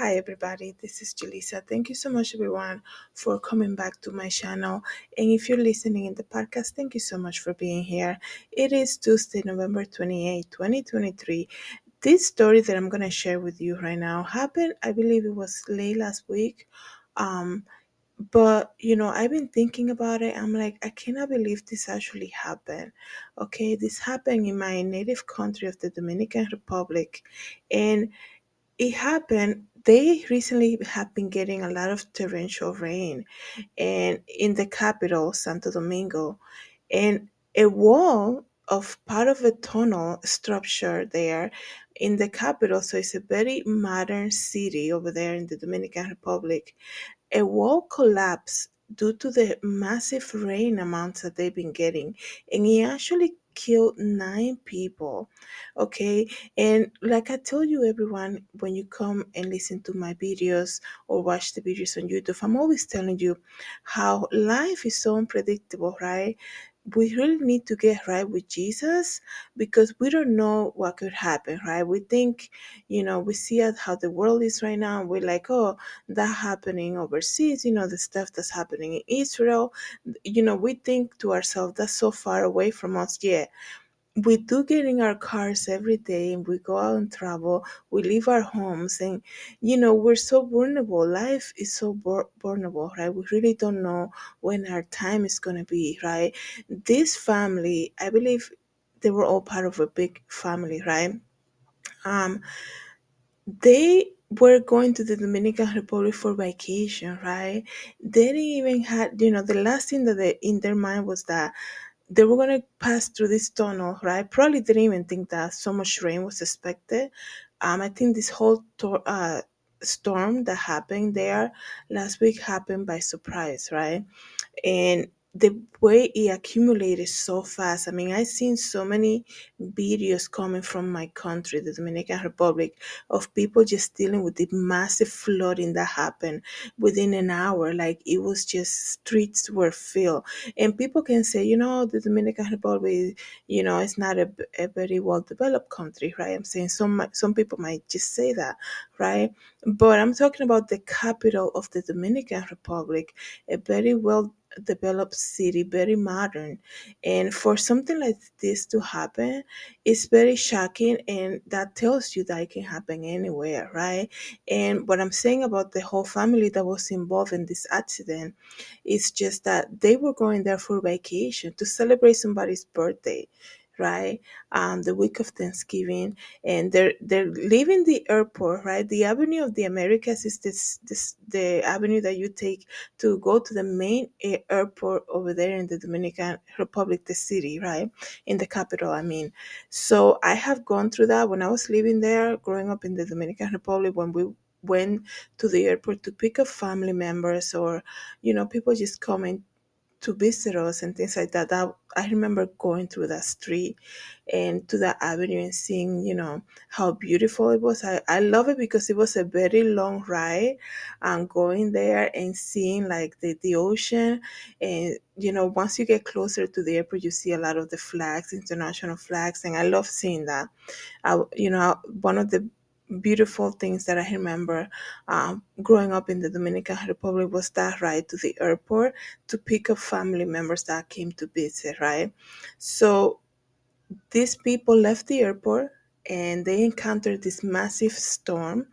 Hi everybody, this is Julissa. Thank you so much everyone for coming back to my channel. And if you're listening in the podcast, thank you so much for being here. It is Tuesday, November 28th, 2023. This story that I'm going to share with you right now happened, I believe it was late last week. Um, but I've been thinking about it. I'm like, I cannot believe this actually happened. Okay, this happened in my native country of the Dominican Republic. And it happened. They recently have been getting a lot of torrential rain, and in the capital, Santo Domingo, and a wall of part of a tunnel structure there in the capital. So it's a very modern city over there in the Dominican Republic. A wall collapsed due to the massive rain amounts that they've been getting, and it actually killed 9 people. Okay, and like I told you, everyone, when you come and listen to my videos or watch the videos on YouTube, I'm always telling you how life is so unpredictable, right? We really need to get right with Jesus because we don't know what could happen, right? We think, we see how the world is right now, and we're like, oh, that happening overseas, the stuff that's happening in Israel, we think to ourselves, that's so far away from us. Yeah, we do get in our cars every day and we go out and travel, we leave our homes, and we're so vulnerable. Life is so vulnerable, right? We really don't know when our time is going to be, right? This family, I believe they were all part of a big family, right? um they were going to the Dominican Republic for vacation, right? They didn't even had, the last thing that they in their mind was that they were going to pass through this tunnel, right? Probably didn't even think that so much rain was expected. I think this whole storm that happened there last week happened by surprise, right? And the way it accumulated so fast. I mean, I've seen so many videos coming from my country, the Dominican Republic, of people just dealing with the massive flooding that happened within an hour. Like it was just streets were filled. And people can say, the Dominican Republic, it's not a very well developed country, right? I'm saying some people might just say that, right? But I'm talking about the capital of the Dominican Republic, a very well developed city, very modern. And for something like this to happen, it's very shocking. And that tells you that it can happen anywhere, right? And what I'm saying about the whole family that was involved in this accident is just that they were going there for vacation to celebrate somebody's birthday, right? The week of Thanksgiving, and they're leaving the airport, right? The Avenue of the Americas is this the avenue that you take to go to the main airport over there in the Dominican Republic, the city, right? In the capital, I mean. So I have gone through that when I was living there, growing up in the Dominican Republic, when we went to the airport to pick up family members, or people just coming to visit us and things like that. That I remember going through that street and to that avenue and seeing, how beautiful it was. I love it because it was a very long ride, and going there and seeing like the ocean. And once you get closer to the airport, you see a lot of the flags, international flags, and I love seeing that. One of the beautiful things that I remember growing up in the Dominican Republic was that ride to the airport to pick up family members that came to visit, right? So these people left the airport and they encountered this massive storm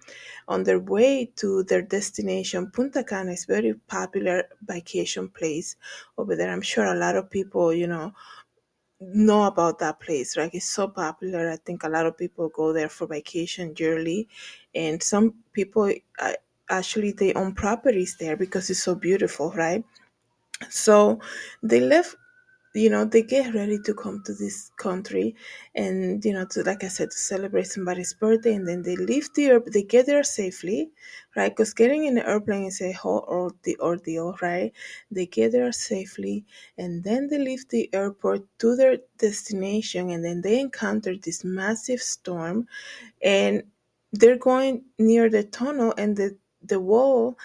on their way to their destination. Punta Cana is very popular vacation place over there. I'm sure a lot of people, know about that place, right? It's so popular. I think a lot of people go there for vacation yearly, and some people actually they own properties there because it's so beautiful, right? So they left, they get ready to come to this country, and to, like I said, to celebrate somebody's birthday, and then they leave the they get there safely, right? Because getting in the airplane is a whole ordeal, right? They get there safely, and then they leave the airport to their destination, and then they encounter this massive storm, and they're going near the tunnel, and the wall,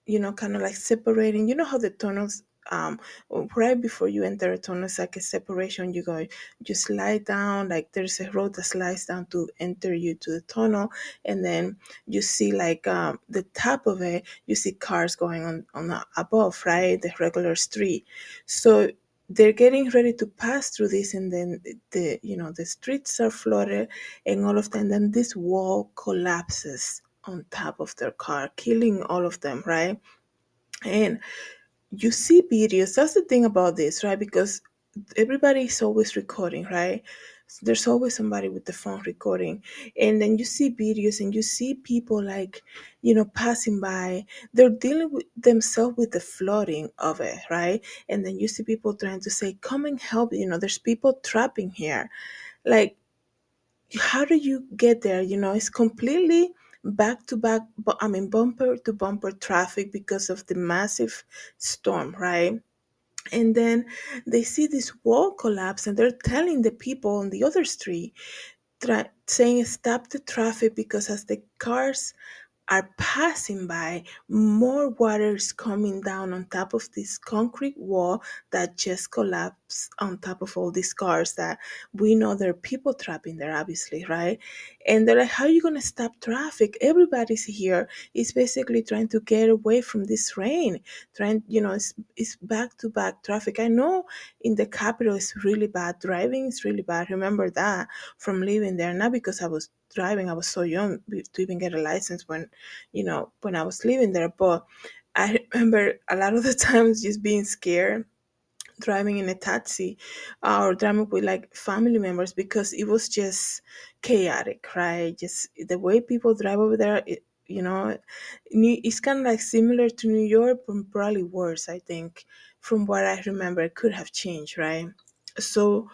kind of like separating. You know how the tunnels right before you enter a tunnel, it's like a separation. You slide down, like there's a road that slides down to enter you to the tunnel, and then you see like the top of it, you see cars going on above, right, the regular street. So they're getting ready to pass through this, and then the streets are flooded, and all of them. Then this wall collapses on top of their car, killing all of them, right? And you see videos. That's the thing about this, right? Because everybody is always recording, right? There's always somebody with the phone recording. And then you see videos and you see people like, passing by. They're dealing with themselves with the flooding of it, right? And then you see people trying to say, come and help. There's people trapping here. Like, how do you get there? It's completely back to back, I mean, bumper to bumper traffic because of the massive storm, right? And then they see this wall collapse and they're telling the people on the other street, saying stop the traffic because as the cars are passing by, more water is coming down on top of this concrete wall that just collapsed on top of all these cars that we know there are people trapped in there, obviously, right? And they're like, how are you going to stop traffic? Everybody's here. It's basically trying to get away from this rain. It's back to back traffic. I know in the capital it's really bad. Driving is really bad. Remember that from living there, not because I was driving. I was so young to even get a license when I was living there. But I remember a lot of the times just being scared driving in a taxi or driving with like family members because it was just chaotic, right? Just the way people drive over there, it's kind of like similar to New York, but probably worse, I think. From what I remember, it could have changed, right? So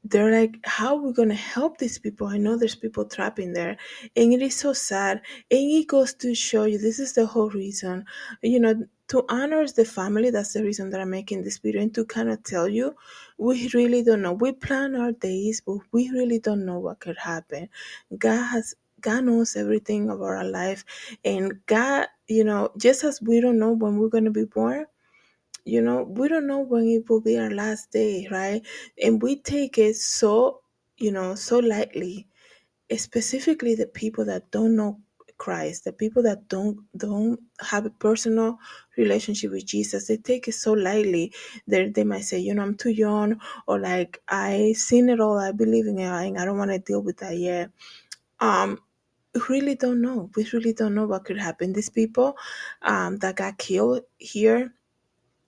they're like, how are we going to help these people? I know there's people trapped in there, and it is so sad. And it goes to show you, this is the whole reason, to honor the family. That's the reason that I'm making this video, and to kind of tell you, we really don't know. We plan our days, but we really don't know what could happen. God knows everything about our life, and God, just as we don't know when we're going to be born, we don't know when it will be our last day, right? And we take it so lightly, specifically the people that don't know Christ, the people that don't have a personal relationship with Jesus. They take it so lightly. They might say, I'm too young, or like, I seen it all, I believe in it, and I don't want to deal with that yet. um we really don't know. We really don't know what could happen. These people that got killed here,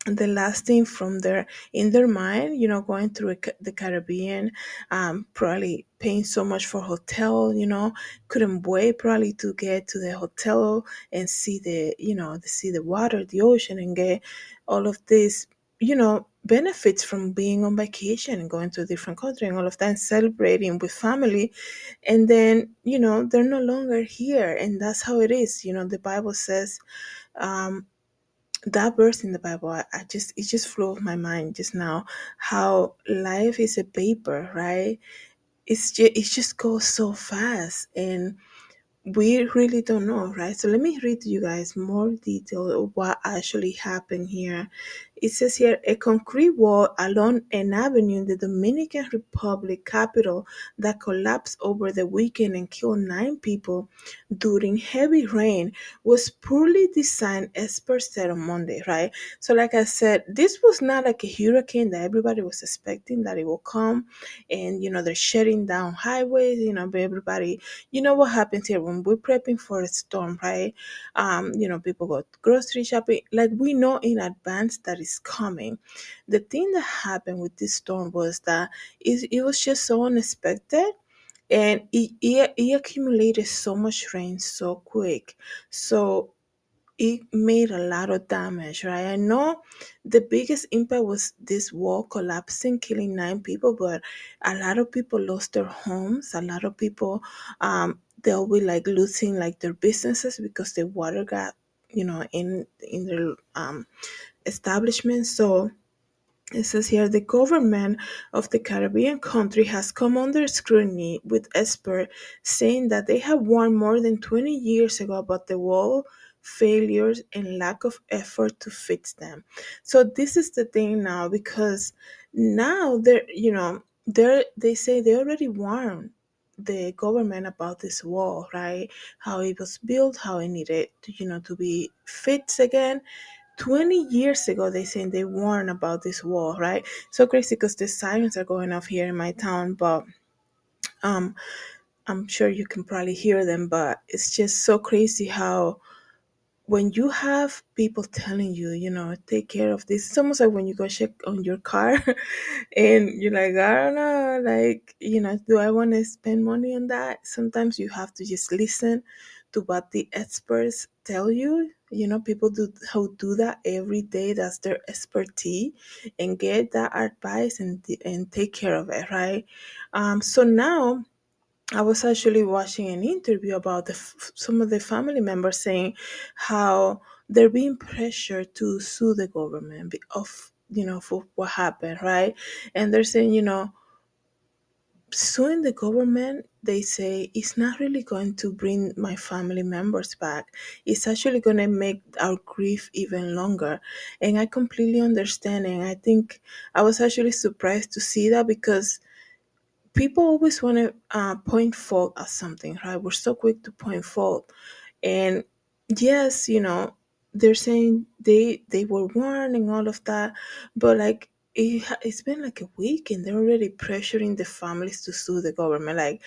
the last thing from their in their mind, going through the Caribbean, probably paying so much for hotel, couldn't wait probably to get to the hotel and see see the water, the ocean, and get all of this, benefits from being on vacation and going to a different country and all of that, and celebrating with family. And then, they're no longer here, and that's how it is. The Bible says, um, that verse in the Bible, it just flew off my mind just now. How life is a paper, right? It just goes so fast, and we really don't know, right? So let me read to you guys more detail of what actually happened here. It says here, a concrete wall along an avenue in the Dominican Republic capital that collapsed over the weekend and killed 9 people during heavy rain was poorly designed, experts said on Monday, right? So like I said, this was not like a hurricane that everybody was expecting that it will come, and they're shutting down highways, but everybody, what happens here when we're prepping for a storm, right? People go grocery shopping, like we know in advance that it's coming. The thing that happened with this storm was that it was just so unexpected, and it accumulated so much rain so quick. So it made a lot of damage, right? I know the biggest impact was this wall collapsing, killing 9 people, but a lot of people lost their homes. A lot of people, they'll be like losing like their businesses because the water got, in their establishments. So it says here, the government of the Caribbean country has come under scrutiny, with experts saying that they have warned more than 20 years ago about the wall failures, and lack of effort to fix them. So this is the thing now, because now they say they already warned the government about this wall, right? How it was built, how it needed to be fixed again. 20 years ago, they saying they warned about this wall, right? So crazy, because the sirens are going off here in my town, but um I'm sure you can probably hear them. But it's just so crazy how, when you have people telling you, take care of this, it's almost like when you go check on your car and you're like, I don't know, like, do I want to spend money on that? Sometimes you have to just listen to what the experts tell you. People who do that every day, that's their expertise, and get that advice and take care of it, right? So now I was actually watching an interview about some of the family members saying how they're being pressured to sue the government of for what happened, right? And they're saying, suing the government, they say, it's not really going to bring my family members back. It's actually going to make our grief even longer. And I completely understand. And I think I was actually surprised to see that, because people always want to point fault at something, right? We're so quick to point fault. And yes, they're saying they were warned and all of that, but like it's been like a week and they're already pressuring the families to sue the government. Like,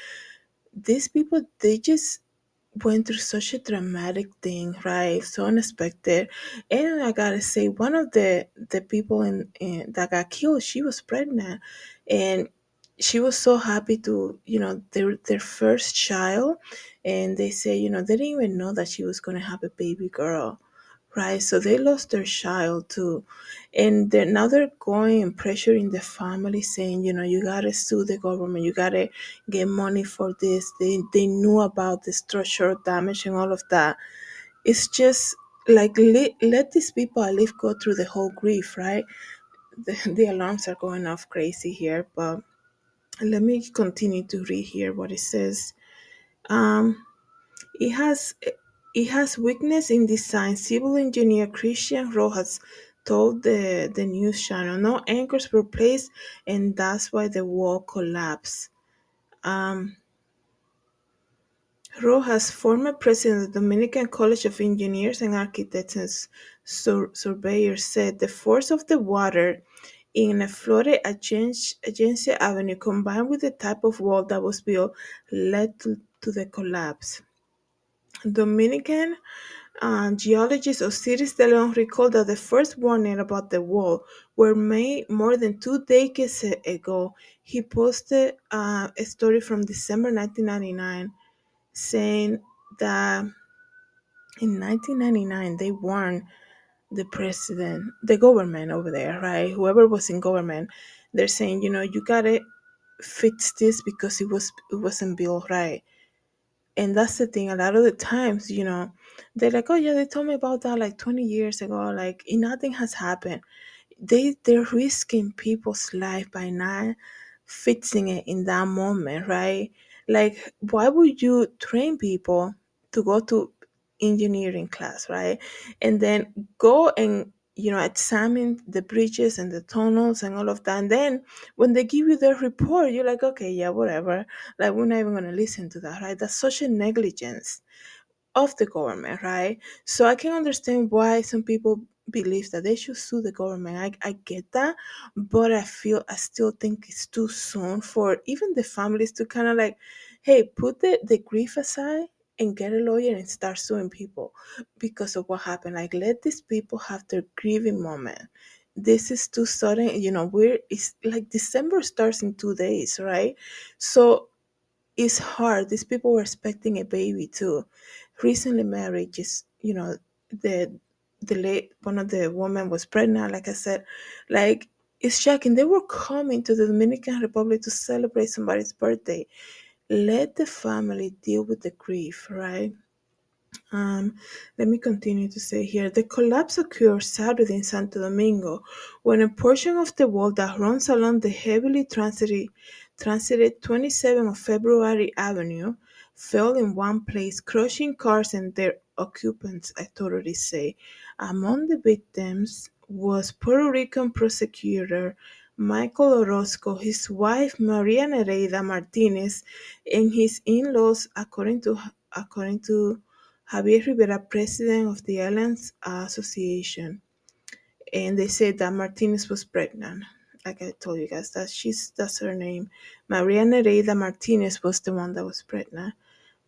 these people, they just went through such a dramatic thing, right? So unexpected. And I gotta say, one of the people in that got killed, she was pregnant, and she was so happy to, their first child. And they say, they didn't even know that she was gonna have a baby girl, right? So they lost their child too. And now they're going and pressuring the family, saying, you gotta sue the government, you gotta get money for this. They knew about the structural damage and all of that. It's just like, let these people at least go through the whole grief, right? The alarms are going off crazy here, but let me continue to read here what it says. Um, it has it has weakness in design. Civil engineer Christian Rojas told the news channel no anchors were placed, and that's why the wall collapsed. Um, Rojas, former president of the Dominican College of Engineers and Architects and Surveyors, said the force of the water in a flooded Agencia Avenue, combined with the type of wall that was built, led to the collapse. Dominican geologist Osiris de Leon recalled that the first warning about the wall were made more than 2 decades ago. He posted a story from December 1999 saying that in 1999 they warned the president, the government over there, right? Whoever was in government, they're saying, you gotta fix this because it wasn't built right. And that's the thing. A lot of the times, they're like, oh yeah, they told me about that like 20 years ago. Like, nothing has happened. They're risking people's life by not fixing it in that moment, right? Like, why would you train people to go to engineering class, right? And then go and examine the bridges and the tunnels and all of that. And then when they give you their report, you're like, okay, yeah, whatever. Like, we're not even gonna listen to that, right? That's such a negligence of the government, right? So I can understand why some people believe that they should sue the government. I get that, but I still think it's too soon for even the families to kind of like, hey, put the grief aside and get a lawyer and start suing people because of what happened. Like, let these people have their grieving moment. This is too sudden. It's like December starts in 2 days, right? So it's hard. These people were expecting a baby too. Recently married, just the late one of the women was pregnant, like I said. Like, it's shocking. They were coming to the Dominican Republic to celebrate somebody's birthday. Let the family deal with the grief, right? Um, Let me continue to say here. The collapse occurred Saturday in Santo Domingo when a portion of the wall that runs along the heavily transited 27 of February Avenue fell in one place, crushing cars and their occupants, authorities say. Among the victims was Puerto Rican prosecutor Michael Orozco, his wife Maria Nereida Martinez, and his in-laws, according to Javier Rivera, president of the Islands Association. And they said that Martinez was pregnant. Like I told you guys, that's her name. Maria Nereida Martinez was the one that was pregnant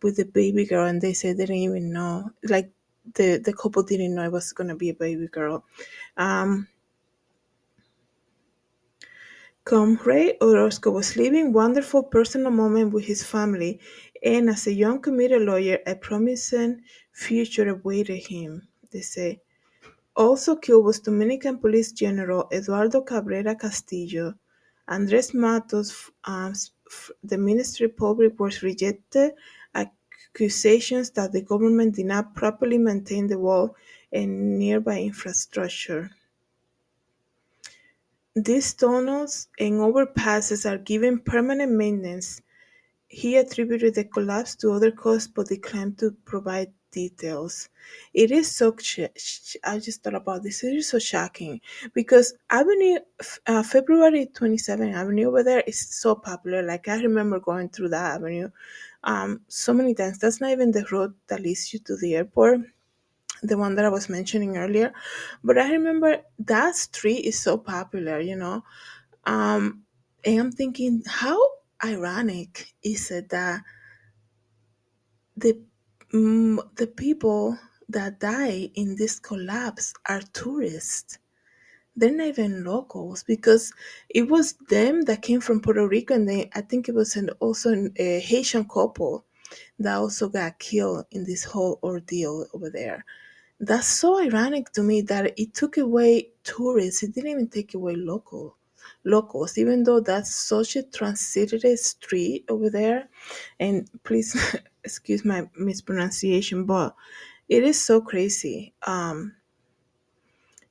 with the baby girl, and they said they didn't even know. Like the couple didn't know it was gonna be a baby girl. Um, Comrade Orozco was living wonderful personal moment with his family, and as a young committed lawyer, a promising future awaited him. They say. Also killed was Dominican Police General Eduardo Cabrera Castillo. Andres Matos, the Ministry of Public Works, rejected accusations that the government did not properly maintain the wall and nearby infrastructure. These tunnels and overpasses are given permanent maintenance. He attributed the collapse to other causes but declined to provide details. It is so, I just thought about this, it is so shocking because February 27th Avenue over there is so popular. Like I remember going through that avenue so many times. That's not even the road that leads you to the airport, the one that I was mentioning earlier. But I remember that street is so popular. Um, and I'm thinking, how ironic is it that the the people that die in this collapse are tourists? They're not even locals because it was them that came from Puerto Rico, and I think it was also a Haitian couple that also got killed in this whole ordeal over there. That's so ironic to me that it took away tourists. It didn't even take away locals, even though that's such a transited street over there. And please excuse my mispronunciation, but it is so crazy.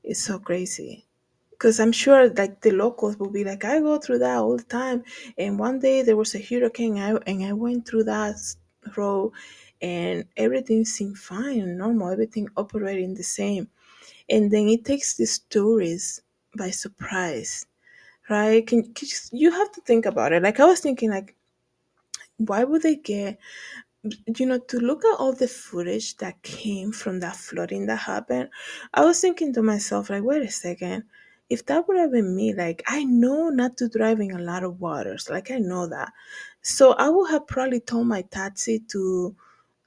It's so crazy. Because I'm sure like the locals will be like, I go through that all the time. And one day there was a hurricane, and I went through that road, and everything seemed fine and normal, everything operating the same. And then it takes these tourists by surprise, right? You have to think about it. Like I was thinking, like, why would they get, to look at all the footage that came from that flooding that happened? I was thinking to myself, like, wait a second. If that would have been me, like, I know not to drive in a lot of waters. Like, I know that. So I would have probably told my taxi to,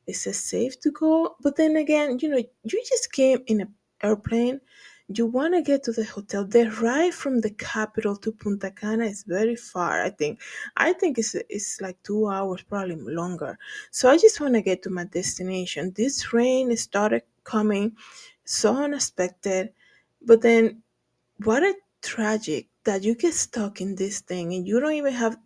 is it safe to go? But then again, you just came in an airplane. You want to get to the hotel. The ride from the capital to Punta Cana is very far. I think it's like 2 hours, probably longer. So I just want to get to my destination. This rain started coming so unexpected, but then what a tragic that you get stuck in this thing and you don't even have,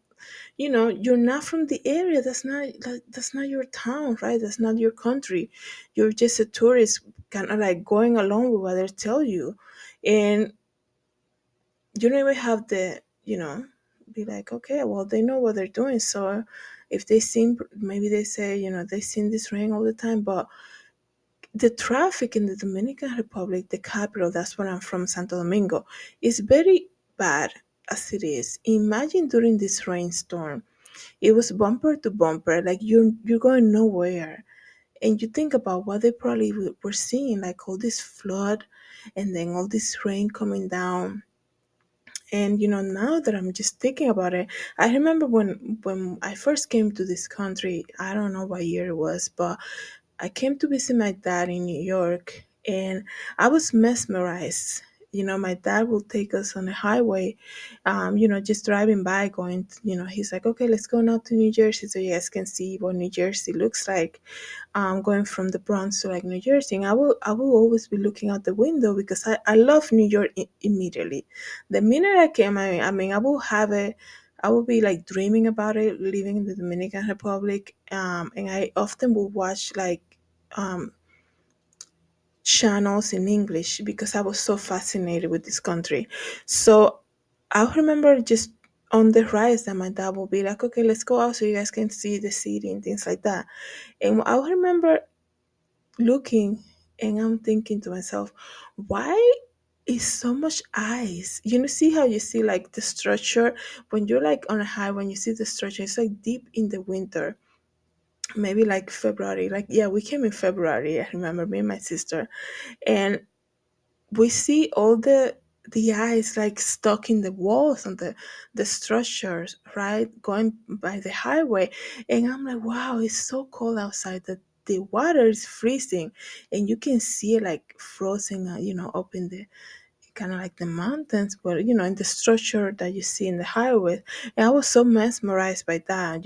you're not from the area. That's not your town, right? That's not your country. You're just a tourist, kind of like going along with what they tell you, and you don't even have the, be like, okay, well, they know what they're doing. So if they seen, maybe they say, they seen this rain all the time. But the traffic in the Dominican Republic, the capital, that's where I'm from, Santo Domingo, is very bad as it is. Imagine during this rainstorm, it was bumper to bumper, like you're going nowhere. And you think about what they probably were seeing, like all this flood and then all this rain coming down. And now that I'm just thinking about it, I remember when I first came to this country. I don't know what year it was, but I came to visit my dad in New York, and I was mesmerized. My dad will take us on the highway, just driving by, going, he's like, okay, let's go now to New Jersey so you guys can see what New Jersey looks like, going from the Bronx to like New Jersey. And I will always be looking out the window because I love New York immediately. The minute I came, I mean, I will be like dreaming about it, living in the Dominican Republic. And I often will watch like um, channels in English because I was so fascinated with this country. So I remember just on the rise that my dad will be like, okay, let's go out so you guys can see the city and things like that. And I remember looking and I'm thinking to myself, why is so much ice? You know, see how you see like the structure when you're like on a high, when you see the structure, it's like deep in the winter, maybe like February. Like, yeah, we came in February. I remember me and my sister, and we see all the ice like stuck in the walls and the structures, right, going by the highway. And I'm like, wow, it's so cold outside that the water is freezing, and you can see it like frozen, up in the kind of like the mountains, but in the structure that you see in the highway. And I was so mesmerized by that.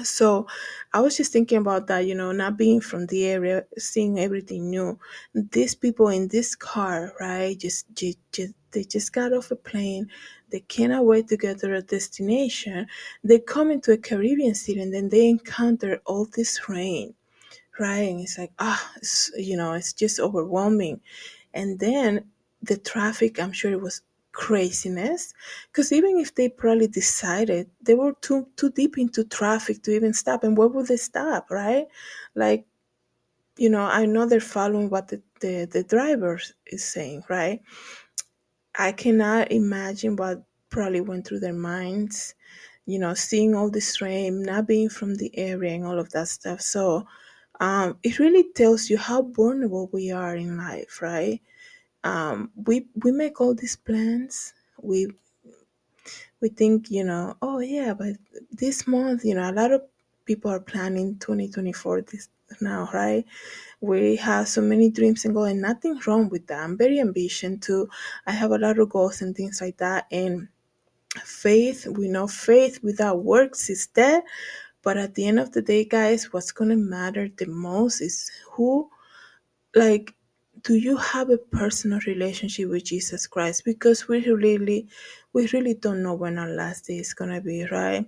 So I was just thinking about that, not being from the area, seeing everything new. These people in this car, right? Just they just got off a plane. They cannot wait to get to their destination. They come into a Caribbean city and then they encounter all this rain, right? And it's like, it's just overwhelming. And then the traffic, I'm sure it was craziness, because even if they probably decided, they were too deep into traffic to even stop. And where would they stop, right? Like, I know they're following what the driver is saying, right? I cannot imagine what probably went through their minds, seeing all this rain, not being from the area and all of that stuff. So it really tells you how vulnerable we are in life, right? We make all these plans. We think, oh yeah, but this month, a lot of people are planning 2024 this now, right? We have so many dreams and goals, and nothing wrong with that. I'm very ambitious too. I have a lot of goals and things like that. And faith, we know faith without works is dead. But at the end of the day, guys, what's gonna matter the most is who, like, do you have a personal relationship with Jesus Christ? Because we really don't know when our last day is gonna be, right?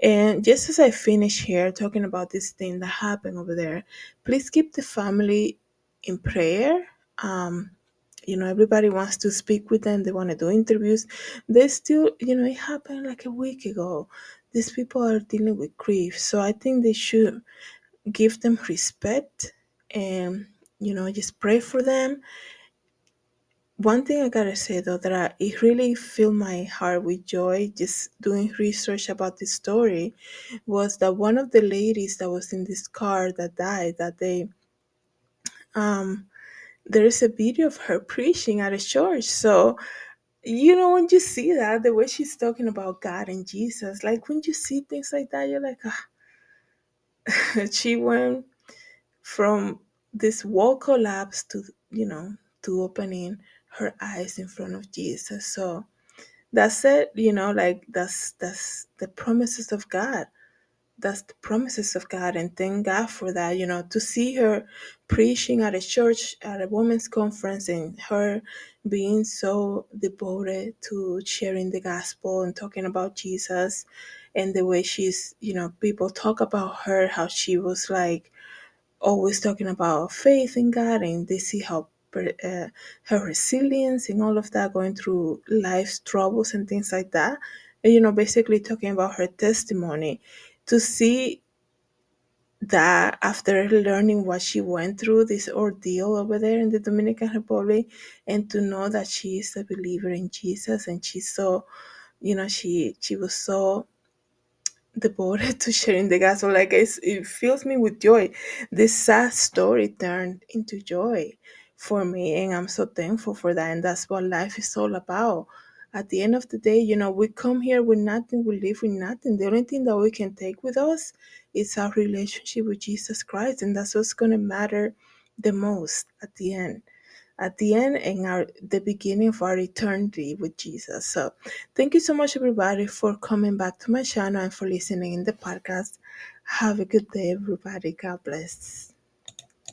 And just as I finish here talking about this thing that happened over there, please keep the family in prayer. um Everybody wants to speak with them, they want to do interviews. They still, it happened like a week ago. These people are dealing with grief, so I think they should give them respect, and just pray for them. One thing I gotta say though, that it really filled my heart with joy just doing research about this story, was that one of the ladies that was in this car that died that day, um there is a video of her preaching at a church. So when you see that, the way she's talking about God and Jesus, like when you see things like that, you're like, she went from this wall collapse to to opening her eyes in front of Jesus. So that's it, like that's the promises of God. That's the promises of God, and thank God for that. To see her preaching at a church, at a women's conference, and her being so devoted to sharing the gospel and talking about Jesus, and the way she's, people talk about her, how she was like always talking about faith in God, and they see how her resilience and all of that, going through life's troubles and things like that. And basically talking about her testimony. To see that after learning what she went through, this ordeal over there in the Dominican Republic, and to know that she is a believer in Jesus, and she's so, she was so devoted to sharing the gospel. Like it fills me with joy. This sad story turned into joy for me, and I'm so thankful for that. And that's what life is all about. At the end of the day, we come here with nothing, we live with nothing. The only thing that we can take with us is our relationship with Jesus Christ, and that's what's gonna matter the most at the end and the beginning of our eternity with Jesus. So thank you so much everybody for coming back to my channel and for listening in the podcast. Have a good day everybody. God bless.